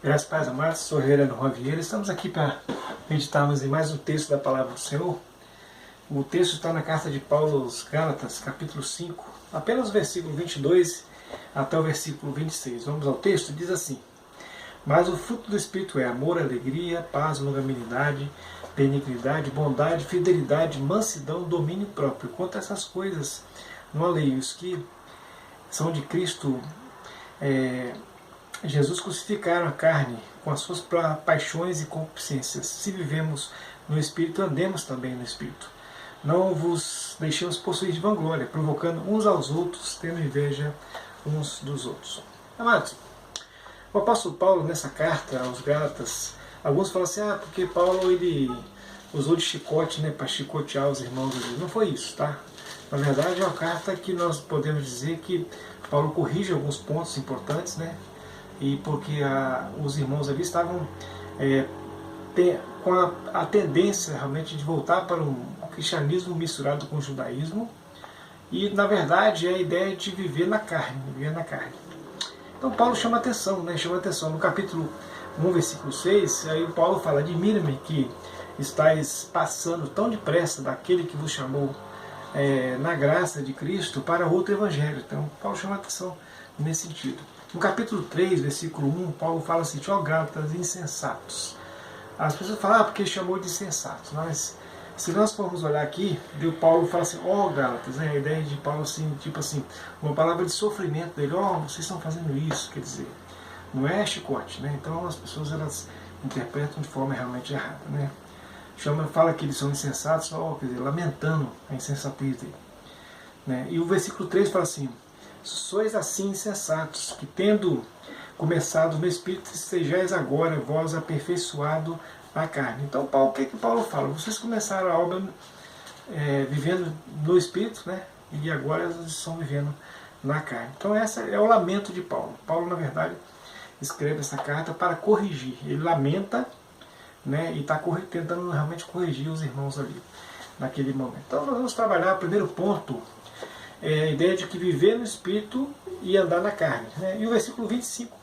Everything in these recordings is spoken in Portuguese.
Graças a Deus, amados, sou Reverendo Juan Vieira. Estamos aqui para meditarmos em mais um texto da Palavra do Senhor. O texto está na carta de Paulo aos Gálatas, capítulo 5, apenas o versículo 22 até o versículo 26. Vamos ao texto, diz assim: Mas o fruto do Espírito é amor, alegria, paz, longanimidade, benignidade, bondade, fidelidade, mansidão, domínio próprio. Quanto a essas coisas, não há lei. Os que são de Cristo Jesus crucificaram a carne com as suas paixões e concupiscências. Se vivemos no Espírito, andemos também no Espírito. Não vos deixemos possuir de vanglória, provocando uns aos outros, tendo inveja uns dos outros. Amados, o apóstolo Paulo, nessa carta aos Gálatas, alguns falam assim, porque Paulo ele usou de chicote, para chicotear os irmãos ali. Não foi isso, tá? Na verdade, é uma carta que nós podemos dizer que Paulo corrige alguns pontos importantes, e porque os irmãos ali estavam com a tendência realmente de voltar para um cristianismo misturado com o judaísmo, e na verdade é a ideia de viver na carne, Então Paulo chama atenção, no capítulo 1, versículo 6, aí Paulo fala: admira-me que estáis passando tão depressa daquele que vos chamou na graça de Cristo para outro evangelho. Então Paulo chama atenção nesse sentido. No capítulo 3, versículo 1, Paulo fala assim: ó Gálatas insensatos. As pessoas falam, porque ele chamou de insensatos. Mas se nós formos olhar aqui, Paulo fala assim, ó Gálatas, a ideia de Paulo assim, tipo assim, uma palavra de sofrimento dele, vocês estão fazendo isso, quer dizer, não é chicote, Então as pessoas elas interpretam de forma realmente errada, Fala que eles são insensatos, quer dizer, lamentando a insensatez dele. E o versículo 3 fala assim: sois assim insensatos, que tendo começado no Espírito, estejais agora vós aperfeiçoado na carne. Então o que Paulo fala? Vocês começaram a obra vivendo no Espírito, e agora eles estão vivendo na carne. Então esse é o lamento de Paulo. Paulo, na verdade, escreve essa carta para corrigir. Ele lamenta, e está tentando realmente corrigir os irmãos ali, naquele momento. Então nós vamos trabalhar o primeiro ponto, a ideia de que viver no Espírito e andar na carne. E o versículo 25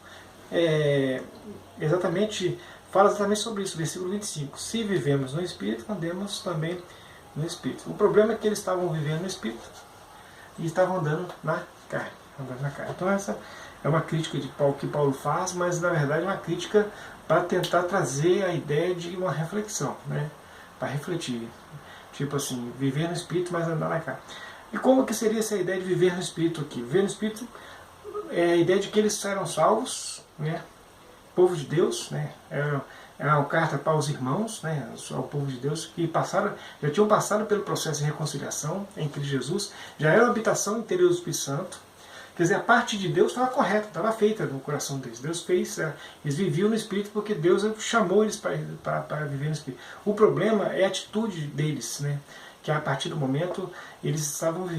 fala exatamente sobre isso. Versículo 25: se vivemos no Espírito, andemos também no Espírito. O problema é que eles estavam vivendo no Espírito e estavam andando na carne. Então essa é uma crítica de Paulo, que Paulo faz, mas na verdade é uma crítica para tentar trazer a ideia de uma reflexão, para refletir. Tipo assim, viver no Espírito, mas andar na carne. E como que seria essa ideia de viver no Espírito aqui? Viver no Espírito é a ideia de que eles serão salvos, povo de Deus, é uma carta para os irmãos, ao povo de Deus, que já tinham passado pelo processo de reconciliação em Cristo Jesus, já era uma habitação interior do Espírito Santo. Quer dizer, a parte de Deus estava correta, estava feita no coração deles. Deus fez, eles viviam no Espírito porque Deus chamou eles para viver no Espírito. O problema é a atitude deles, que a partir do momento eles estavam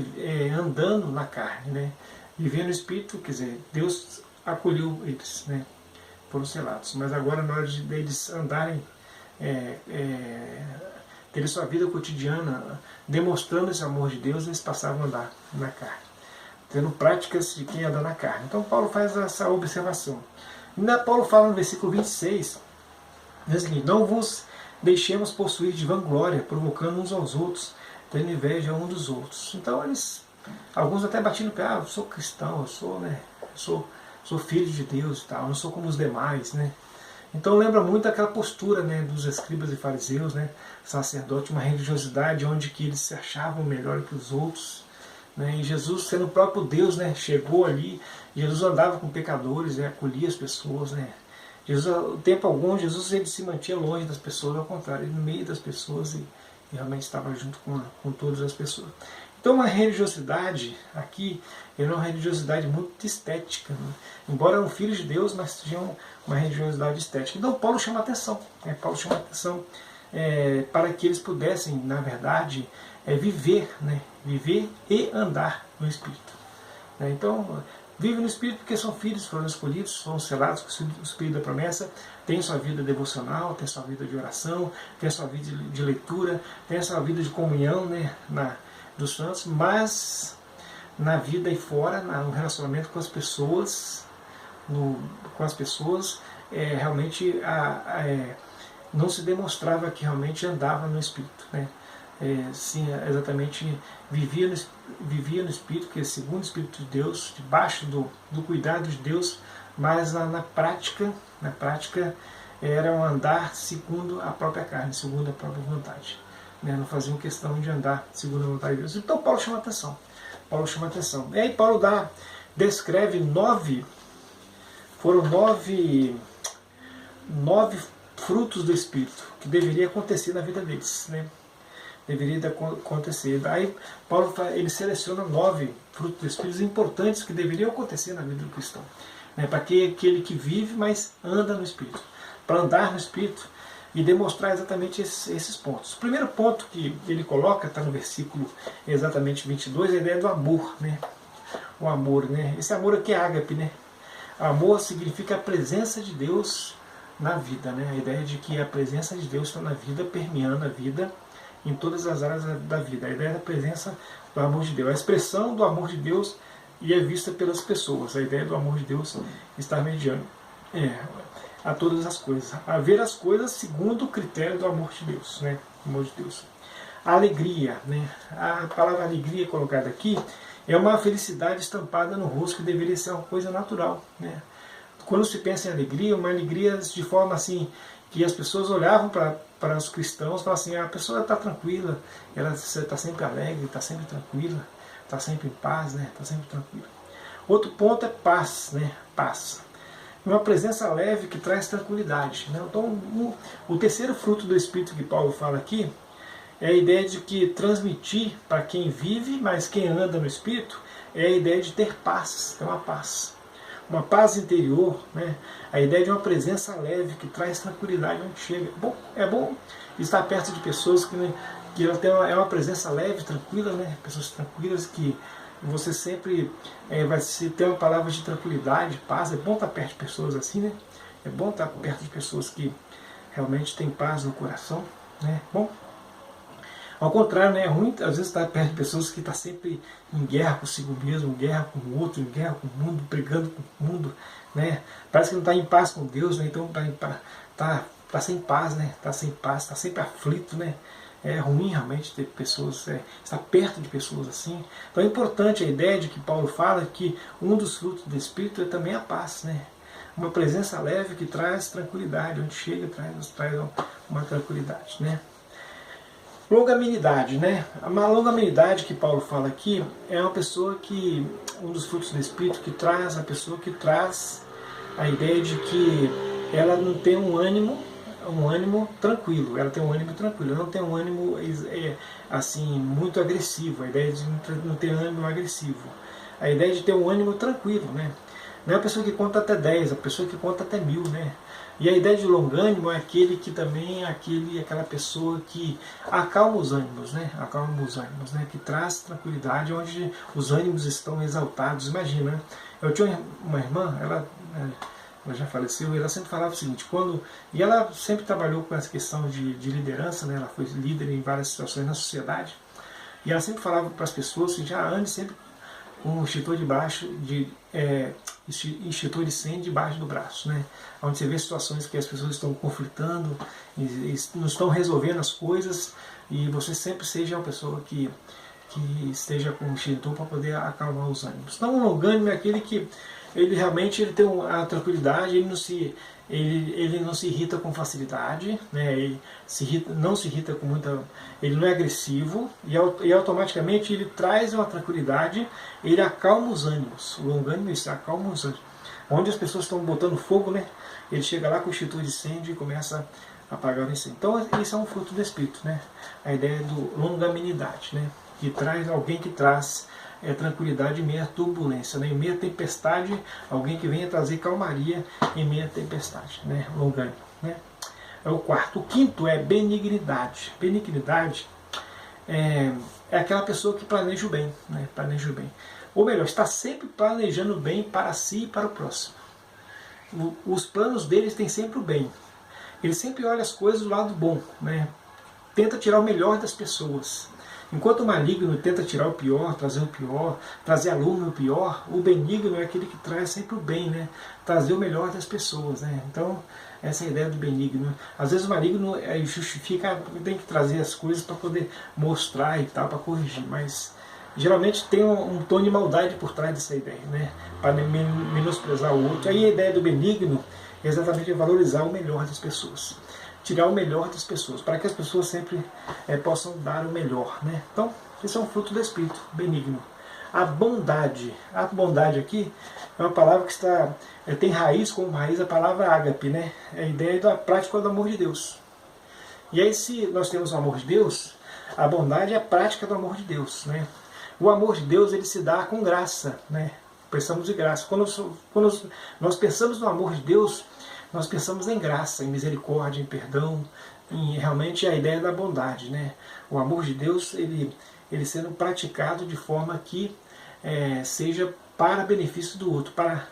andando na carne, vivendo no Espírito, quer dizer, Deus acolheu eles, foram selados. Mas agora, na hora deles andarem, terem sua vida cotidiana, demonstrando esse amor de Deus, eles passavam a andar na carne, tendo práticas de quem anda na carne. Então Paulo faz essa observação. Paulo fala no versículo 26, diz o seguinte: não vos deixemos possuir de vanglória, provocando uns aos outros, tendo inveja um dos outros. Então alguns até batiam no pé: eu sou cristão, eu sou filho de Deus, eu não sou como os demais, Então lembra muito aquela postura, dos escribas e fariseus, sacerdote, uma religiosidade onde que eles se achavam melhor que os outros, E Jesus, sendo o próprio Deus, chegou ali. Jesus andava com pecadores, acolhia as pessoas, Jesus, o tempo algum, Jesus ele se mantinha longe das pessoas, ao contrário, ele no meio das pessoas e realmente estava junto com todas as pessoas. Então uma religiosidade aqui era uma religiosidade muito estética, embora eram filhos de Deus, mas tinham uma religiosidade estética. Então Paulo chama atenção, para que eles pudessem, na verdade, viver e andar no Espírito. Então, vive no Espírito porque são filhos, foram escolhidos, foram selados com o Espírito da promessa, tem sua vida devocional, tem sua vida de oração, tem sua vida de leitura, tem sua vida de comunhão dos santos, mas na vida e fora, no relacionamento com as pessoas, realmente não se demonstrava que realmente andava no Espírito, né? Sim, exatamente vivia no Espírito, que é segundo o Espírito de Deus, debaixo do cuidado de Deus, mas na prática era um andar segundo a própria carne, segundo a própria vontade, né? Não faziam questão de andar segundo a vontade de Deus. Então Paulo chama atenção. E aí Paulo descreve foram nove frutos do Espírito que deveria acontecer na vida deles, né? Deveria acontecer. Aí Paulo ele seleciona 9 frutos do Espírito importantes que deveriam acontecer na vida do cristão, né? Para aquele que vive, mas anda no Espírito. Para andar no Espírito e demonstrar exatamente esses pontos. O primeiro ponto que ele coloca, está no versículo exatamente 22, é a ideia do amor, né? O amor, né? Esse amor aqui é ágape, né? Amor significa a presença de Deus na vida, né? A ideia de que a presença de Deus está na vida, permeando a vida em todas as áreas da vida. A ideia da presença do amor de Deus. A expressão do amor de Deus e é vista pelas pessoas. A ideia do amor de Deus está mediando a todas as coisas. A ver as coisas segundo o critério do amor de Deus, né? Amor de Deus. A alegria, né? A palavra alegria colocada aqui é uma felicidade estampada no rosto que deveria ser uma coisa natural, né? Quando se pensa em alegria, uma alegria de forma assim que as pessoas olhavam para os cristãos e falavam assim: a pessoa está tranquila, ela está sempre alegre, está sempre tranquila, está sempre em paz, né? Está sempre tranquila. Outro ponto é paz, né? Paz. Uma presença leve que traz tranquilidade, né? Então, o terceiro fruto do Espírito que Paulo fala aqui é a ideia de que transmitir para quem vive, mas quem anda no Espírito, é a ideia de ter paz, ter uma paz interior, né? A ideia de uma presença leve que traz tranquilidade onde chega. É bom estar perto de pessoas que ela tem uma presença leve, tranquila, né? Pessoas tranquilas que você sempre vai ter uma palavra de tranquilidade, paz. É bom estar perto de pessoas assim, né? É bom estar perto de pessoas que realmente têm paz no coração, né? Bom, ao contrário, né, é ruim às vezes estar perto de pessoas que estão sempre em guerra consigo mesmo, em guerra com o outro, em guerra com o mundo, brigando com o mundo, né? Parece que não está em paz com Deus, né? Então está sem paz, né? Está sem paz, está sempre aflito, né? É ruim realmente ter pessoas, estar perto de pessoas assim. Então é importante a ideia de que Paulo fala que um dos frutos do Espírito é também a paz, né? Uma presença leve que traz tranquilidade, onde chega traz uma tranquilidade, né? Longanimidade, né? A longanimidade que Paulo fala aqui é uma pessoa que, um dos frutos do Espírito que traz, a pessoa que traz a ideia de que ela não tem um ânimo tranquilo, ela tem um ânimo tranquilo, ela não tem um ânimo assim, muito agressivo, a ideia de não ter ânimo agressivo, a ideia de ter um ânimo tranquilo, né? Não é a pessoa que conta até 10, a pessoa que conta até 1000, né? E a ideia de longânimo é aquele que também aquela pessoa que acalma os ânimos, né? Acalma os ânimos, né? Que traz tranquilidade onde os ânimos estão exaltados. Imagina, né? Eu tinha uma irmã, ela já faleceu, e ela sempre falava o seguinte, e ela sempre trabalhou com essa questão de liderança, né? Ela foi líder em várias situações na sociedade, e ela sempre falava para as pessoas assim, ande sempre com um extintor extintor de incêndio debaixo do braço, né? Onde você vê situações que as pessoas estão conflitando, e não estão resolvendo as coisas, e você sempre seja uma pessoa que esteja com um extintor para poder acalmar os ânimos. Então o longânimo é aquele que ele realmente tem a tranquilidade, ele não se irrita com facilidade, né? Ele não se irrita com muita, ele não é agressivo e automaticamente ele traz uma tranquilidade, ele acalma os ânimos. O longânimo acalma os ânimos. Onde as pessoas estão botando fogo, né? Ele chega lá com o extintor de incêndio e começa a apagar o incêndio. Então isso é um fruto do Espírito, né? A ideia do longanimidade, né? Que traz alguém que traz tranquilidade em meio à turbulência, né? Em meio à tempestade, alguém que venha trazer calmaria em meio à tempestade, né? Longânimo, né? É o quarto. O quinto é benignidade. Benignidade é aquela pessoa que planeja o bem, né? Planeja o bem. Ou melhor, está sempre planejando o bem para si e para o próximo. Os planos deles têm sempre o bem. Ele sempre olha as coisas do lado bom, né? Tenta tirar o melhor das pessoas. Enquanto o maligno tenta tirar o pior, trazer à lume o pior, o benigno é aquele que traz sempre o bem, né? Trazer o melhor das pessoas, né? Então, essa é a ideia do benigno. Às vezes o maligno justifica, tem que trazer as coisas para poder mostrar e tal, para corrigir, mas geralmente tem um tom de maldade por trás dessa ideia, né? Para menosprezar o outro. Aí a ideia do benigno é exatamente valorizar o melhor das pessoas. Tirar o melhor das pessoas, para que as pessoas sempre possam dar o melhor, né? Então, esse é um fruto do Espírito, benigno. A bondade aqui é uma palavra que tem raiz, como raiz a palavra ágape, né? É a ideia da prática do amor de Deus. E aí, se nós temos o amor de Deus, a bondade é a prática do amor de Deus, né? O amor de Deus, ele se dá com graça, né? Pensamos de graça. Quando nós pensamos no amor de Deus, nós pensamos em graça, em misericórdia, em perdão, em realmente a ideia da bondade, né? O amor de Deus, ele sendo praticado de forma que seja para benefício do outro, para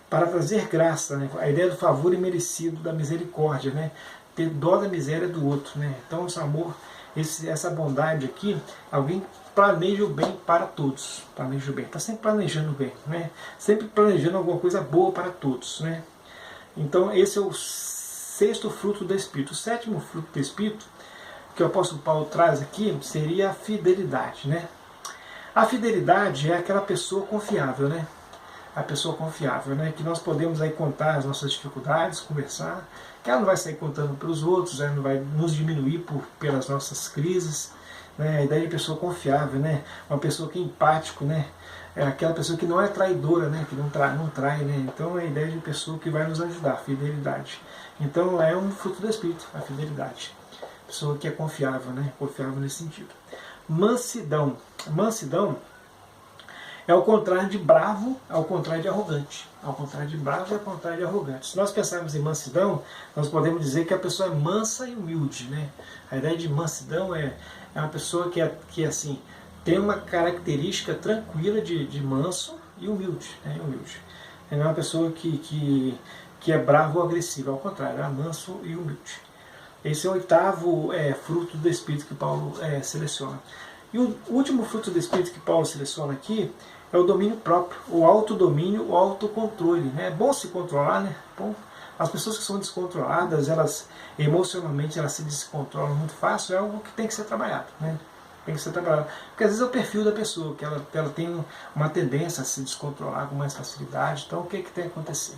trazer graça, né? A ideia do favor imerecido, da misericórdia, né? Ter dó da miséria do outro, né? Então, esse amor, essa bondade aqui, alguém planeja o bem para todos, planeja o bem, está sempre planejando o bem, né? Sempre planejando alguma coisa boa para todos, né? Então, esse é o sexto fruto do Espírito. O sétimo fruto do Espírito, que o apóstolo Paulo traz aqui, seria a fidelidade, né? A fidelidade é aquela pessoa confiável, né? A pessoa confiável, né? Que nós podemos aí contar as nossas dificuldades, conversar, que ela não vai sair contando para os outros, ela não vai nos diminuir pelas nossas crises, né? A ideia de pessoa confiável, né? Uma pessoa que é empático, né? É aquela pessoa que não é traidora, né? Que não trai, né? Então é a ideia de pessoa que vai nos ajudar, fidelidade. Então é um fruto do Espírito, a fidelidade. Pessoa que é confiável, né? Confiável nesse sentido. Mansidão. Mansidão é o contrário de bravo, ao contrário de arrogante. Ao contrário de bravo e ao contrário de arrogante. Se nós pensarmos em mansidão, nós podemos dizer que a pessoa é mansa e humilde, né? A ideia de mansidão é uma pessoa que assim, tem uma característica tranquila de manso e humilde, né? Humilde. Não é uma pessoa que é bravo ou agressiva, ao contrário, é manso e humilde. Esse é o oitavo fruto do Espírito que Paulo seleciona. E o último fruto do Espírito que Paulo seleciona aqui é o domínio próprio, o autodomínio, o autocontrole, né? É bom se controlar, né? Bom, as pessoas que são descontroladas, elas emocionalmente elas se descontrolam muito fácil, é algo que tem que ser trabalhado, né? Tem que ser trabalhado. Porque às vezes é o perfil da pessoa, que ela tem uma tendência a se descontrolar com mais facilidade. Então o que tem que acontecer?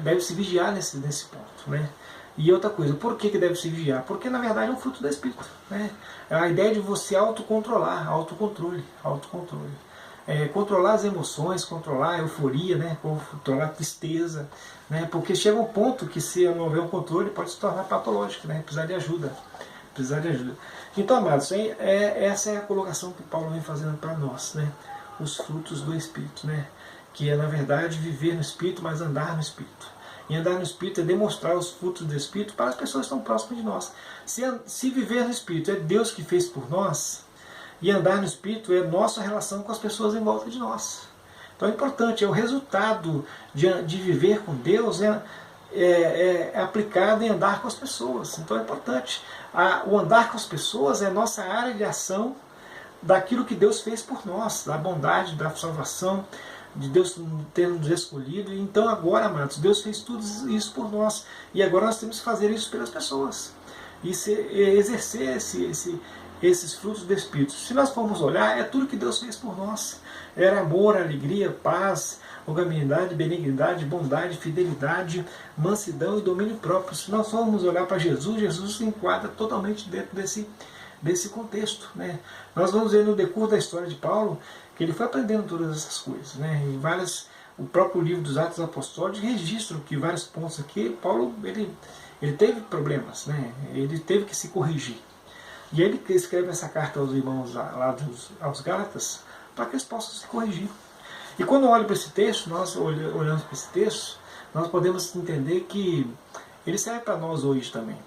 Deve se vigiar nesse ponto, né? E outra coisa, por que deve se vigiar? Porque na verdade é um fruto do Espírito, né? É a ideia de você autocontrolar, autocontrole. Controlar as emoções, controlar a euforia, né? Controlar a tristeza, né? Porque chega um ponto que se não houver um controle pode se tornar patológico, né? Precisar de ajuda. Então, amados, essa é a colocação que Paulo vem fazendo para nós, né? Os frutos do Espírito, né? Que é na verdade viver no Espírito, mas andar no Espírito. E andar no Espírito é demonstrar os frutos do Espírito para as pessoas que estão próximas de nós. Se viver no Espírito é Deus que fez por nós, e andar no Espírito é nossa relação com as pessoas em volta de nós. Então é importante, é o resultado de viver com Deus é aplicado em andar com as pessoas. Então é importante. O andar com as pessoas é nossa área de ação daquilo que Deus fez por nós, da bondade, da salvação, de Deus ter nos escolhido. Então agora, amados, Deus fez tudo isso por nós. E agora nós temos que fazer isso pelas pessoas. E exercer esses frutos do Espírito. Se nós formos olhar, é tudo que Deus fez por nós. Era amor, alegria, paz, longanimidade, benignidade, bondade, fidelidade, mansidão e domínio próprio. Se nós formos olhar para Jesus, Jesus se enquadra totalmente dentro desse contexto, né? Nós vamos ver no decurso da história de Paulo que ele foi aprendendo todas essas coisas, né? O próprio livro dos Atos Apostólicos registra que vários pontos aqui, Paulo ele teve problemas, né? Ele teve que se corrigir. E ele escreve essa carta aos irmãos lá aos Gálatas para que eles possam se corrigir. E quando olho para esse texto, nós olhamos para esse texto, nós podemos entender que ele serve para nós hoje também,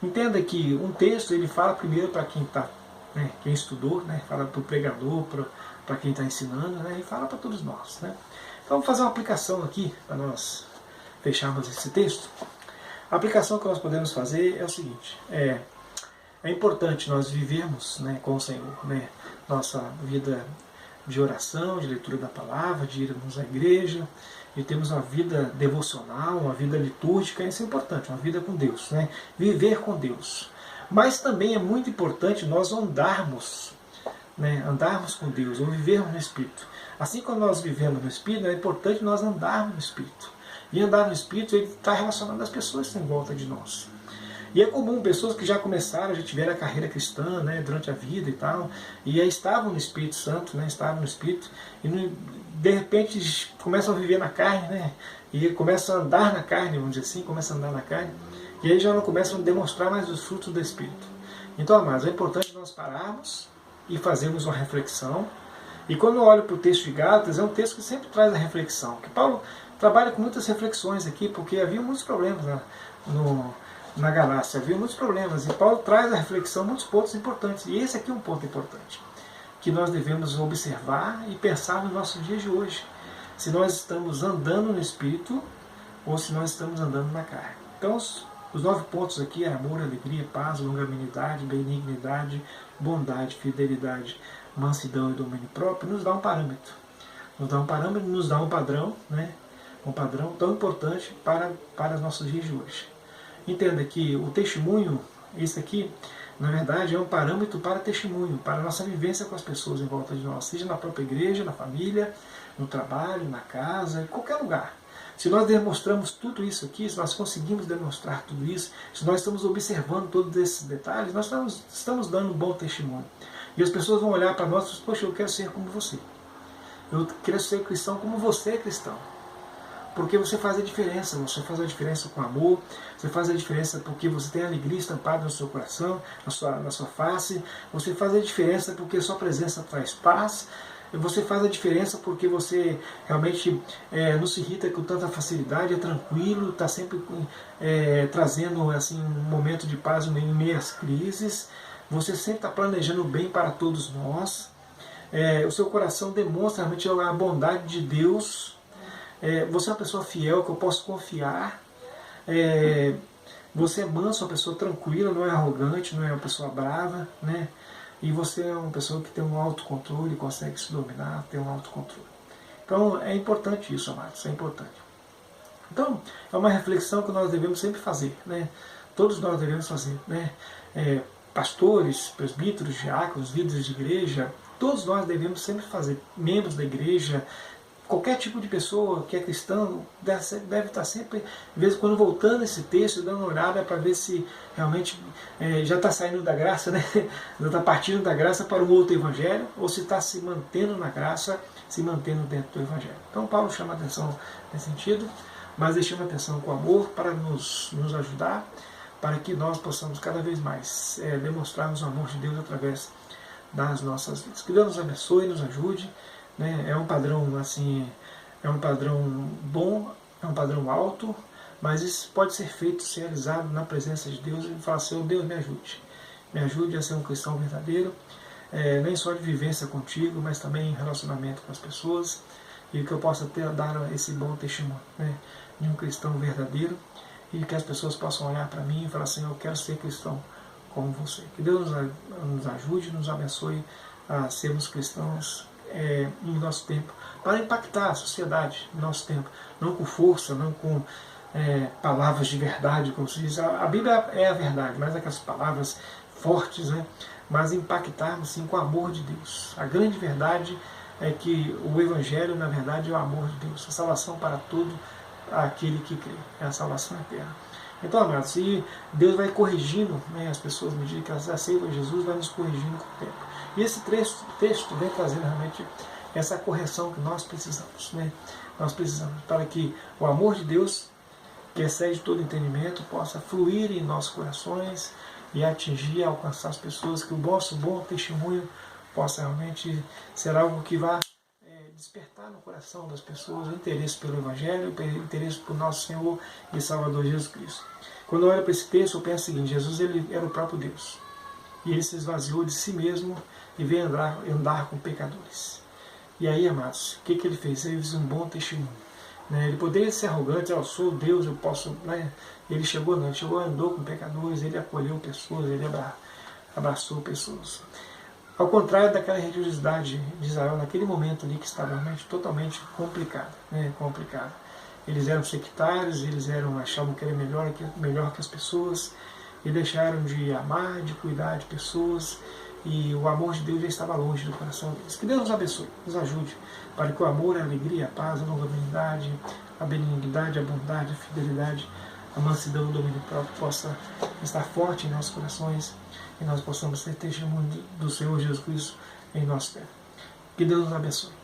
Entenda que um texto ele fala primeiro para quem está, né, quem estudou, né, fala para o pregador, para quem está ensinando, né, e fala para todos nós, né. Então vamos fazer uma aplicação aqui para nós fecharmos esse texto. A aplicação que nós podemos fazer é o seguinte: é importante nós vivermos, né, com o Senhor, né, nossa vida de oração, de leitura da palavra, de irmos à igreja, de termos uma vida devocional, uma vida litúrgica, isso é importante, uma vida com Deus, né, viver com Deus. Mas também é muito importante nós andarmos, né, andarmos com Deus, ou vivermos no Espírito. Assim como nós vivemos no Espírito, é importante nós andarmos no Espírito. E andar no Espírito, ele está relacionado às pessoas que estão em volta de nós. E é comum pessoas que já começaram, já tiveram a carreira cristã, né, durante a vida e tal, e aí estavam no Espírito Santo, né, estavam no Espírito, e de repente começam a viver na carne, né, e começam a andar na carne, vamos dizer assim, começam a andar na carne, e aí já não começam a demonstrar mais os frutos do Espírito. Então, amados, é importante nós pararmos e fazermos uma reflexão. E quando eu olho para o texto de Gálatas, é um texto que sempre traz a reflexão, que Paulo trabalha com muitas reflexões aqui, porque havia muitos problemas na Galácia, havia muitos problemas, e Paulo traz a reflexão muitos pontos importantes, e esse aqui é um ponto importante, que nós devemos observar e pensar nos nossos dias de hoje, se nós estamos andando no Espírito, ou se nós estamos andando na carne. Então, os 9 pontos aqui, amor, alegria, paz, longanimidade, benignidade, bondade, fidelidade, mansidão e domínio próprio, nos dá um parâmetro, nos dá um padrão, né? Um padrão tão importante para os nossos dias de hoje. Entenda que o testemunho, esse aqui, na verdade, é um parâmetro para testemunho, para a nossa vivência com as pessoas em volta de nós, seja na própria igreja, na família, no trabalho, na casa, em qualquer lugar. Se nós demonstramos tudo isso aqui, se nós conseguimos demonstrar tudo isso, se nós estamos observando todos esses detalhes, nós estamos dando um bom testemunho. E as pessoas vão olhar para nós e falar, poxa, eu quero ser como você. Eu quero ser cristão como você é cristão. Porque você faz a diferença com amor, você faz a diferença porque você tem alegria estampada no seu coração, na sua face, você faz a diferença porque a sua presença traz paz, você faz a diferença porque você realmente não se irrita com tanta facilidade, é tranquilo, está sempre trazendo assim, um momento de paz em meio às crises, você sempre está planejando o bem para todos nós, o seu coração demonstra realmente a bondade de Deus. Você é uma pessoa fiel, que eu posso confiar. Você é manso, uma pessoa tranquila, não é arrogante, não é uma pessoa brava, né? E você é uma pessoa que tem um autocontrole, consegue se dominar, tem um autocontrole. Então é importante isso, amados, é importante. Então é uma reflexão que nós devemos sempre fazer, né? Todos nós devemos fazer, né? Pastores, presbíteros, diáconos, líderes de igreja, todos nós devemos sempre fazer, membros da igreja, qualquer tipo de pessoa que é cristão deve estar sempre, de vez em quando, voltando esse texto, dando uma olhada para ver se realmente já está saindo da graça, né? Já está partindo da graça para um outro evangelho, ou se está se mantendo na graça, se mantendo dentro do evangelho. Então Paulo chama a atenção nesse sentido, mas ele chama a atenção com amor para nos ajudar, para que nós possamos cada vez mais demonstrarmos o amor de Deus através das nossas vidas. Que Deus nos abençoe, nos ajude. Né? É um padrão assim, é um padrão bom, é um padrão alto, mas isso pode ser feito, ser realizado na presença de Deus e falar assim, Deus me ajude a ser um cristão verdadeiro, nem só de vivência contigo, mas também em relacionamento com as pessoas, e que eu possa dar esse bom testemunho, né, de um cristão verdadeiro, e que as pessoas possam olhar para mim e falar assim, eu quero ser cristão como você. Que Deus nos ajude, nos abençoe a sermos cristãos no nosso tempo, para impactar a sociedade no nosso tempo, não com força, não com palavras de verdade, como se diz. A Bíblia é a verdade, mas aquelas palavras fortes, né? Mas impactarmos sim com o amor de Deus. A grande verdade é que o Evangelho, na verdade, é o amor de Deus, a salvação para todo aquele que crê, é a salvação eterna. Então, amados, se Deus vai corrigindo, né, as pessoas, à medida que elas aceitam Jesus, vai nos corrigindo com o tempo. E esse texto vem trazendo realmente essa correção que nós precisamos, né? Nós precisamos para que o amor de Deus, que excede todo entendimento, possa fluir em nossos corações e atingir, alcançar as pessoas, que o nosso bom testemunho possa realmente ser algo que vá despertar no coração das pessoas o interesse pelo Evangelho, o interesse por nosso Senhor e Salvador Jesus Cristo. Quando eu olho para esse texto, eu penso o seguinte, Jesus ele era o próprio Deus. E ele se esvaziou de si mesmo e veio andar com pecadores. E aí, amados, o que ele fez? Ele fez um bom testemunho. Né? Ele poderia ser arrogante, eu sou Deus, eu posso... Né? Ele chegou, não, ele chegou, andou com pecadores, ele acolheu pessoas, ele abraçou pessoas. Ao contrário daquela religiosidade de Israel naquele momento ali que estava realmente totalmente complicada, né? Complicada. Eles eram sectários, achavam que era melhor que as pessoas, e deixaram de amar, de cuidar de pessoas, e o amor de Deus já estava longe do coração deles. Que Deus nos abençoe, nos ajude, para que o amor, a alegria, a paz, a longanimidade, a benignidade, a bondade, a fidelidade, a mansidão, o domínio próprio possa estar forte em nossos corações, e nós possamos ter testemunho do Senhor Jesus Cristo em nosso tempo. Que Deus nos abençoe.